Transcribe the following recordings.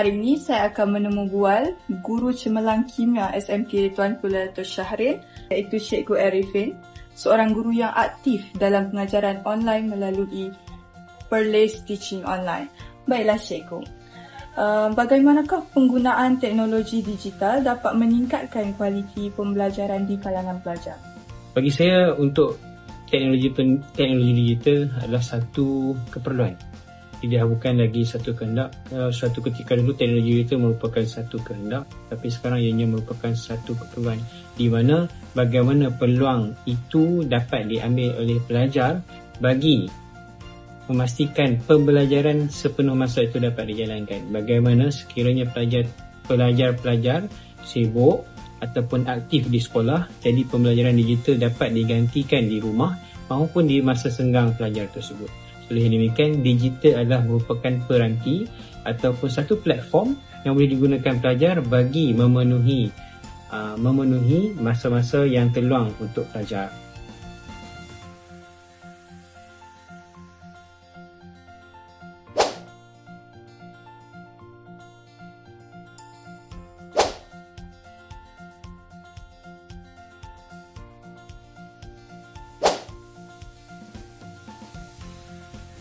Hari ini saya akan menemu bual Guru Cemerlang Kimia SMK Tuanku Dato' Syahrin, iaitu Cikgu Arifin, seorang guru yang aktif dalam pengajaran online melalui Perlis Teaching Online. Baiklah Cikgu, bagaimanakah penggunaan teknologi digital dapat meningkatkan kualiti pembelajaran di kalangan pelajar? Bagi saya, untuk teknologi digital adalah satu keperluan. Dia bukan lagi satu kehendak. Suatu ketika dulu teknologi itu merupakan satu kehendak, tapi sekarang ianya merupakan satu keperluan, di mana bagaimana peluang itu dapat diambil oleh pelajar bagi memastikan pembelajaran sepenuh masa itu dapat dijalankan. Bagaimana sekiranya pelajar-pelajar sibuk ataupun aktif di sekolah, jadi pembelajaran digital dapat digantikan di rumah maupun di masa senggang pelajar tersebut. Oleh demikian, digital adalah merupakan peranti ataupun satu platform yang boleh digunakan pelajar bagi memenuhi masa-masa yang terluang untuk pelajar.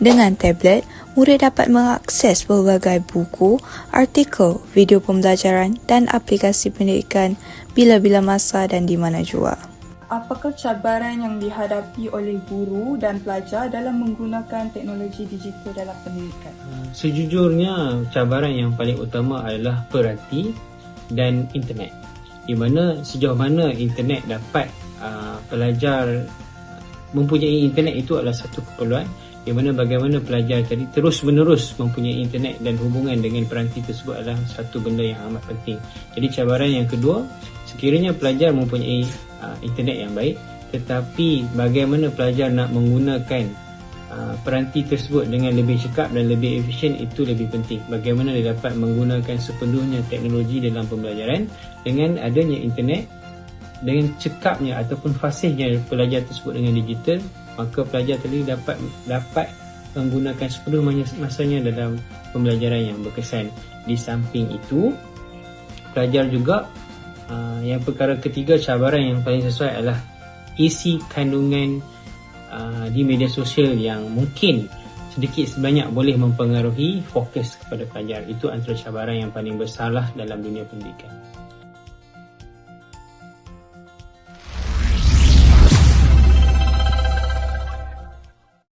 Dengan tablet, murid dapat mengakses pelbagai buku, artikel, video pembelajaran dan aplikasi pendidikan bila-bila masa dan di mana jua. Apakah cabaran yang dihadapi oleh guru dan pelajar dalam menggunakan teknologi digital dalam pendidikan? Sejujurnya, cabaran yang paling utama adalah peranti dan internet. Di mana sejauh mana internet dapat pelajar mempunyai internet itu adalah satu keperluan, di mana bagaimana pelajar tadi terus-menerus mempunyai internet dan hubungan dengan peranti tersebut adalah satu benda yang amat penting. Jadi cabaran yang kedua, sekiranya pelajar mempunyai internet yang baik, tetapi bagaimana pelajar nak menggunakan peranti tersebut dengan lebih cekap dan lebih efisien, itu lebih penting. Bagaimana dia dapat menggunakan sepenuhnya teknologi dalam pembelajaran dengan adanya internet, dengan cekapnya ataupun fasihnya pelajar tersebut dengan digital, maka pelajar tadi dapat menggunakan sepenuh masanya dalam pembelajaran yang berkesan. Di samping itu, pelajar juga yang perkara ketiga, cabaran yang paling sesuai adalah isi kandungan di media sosial yang mungkin sedikit sebanyak boleh mempengaruhi fokus kepada pelajar. Itu antara cabaran yang paling besarlah dalam dunia pendidikan.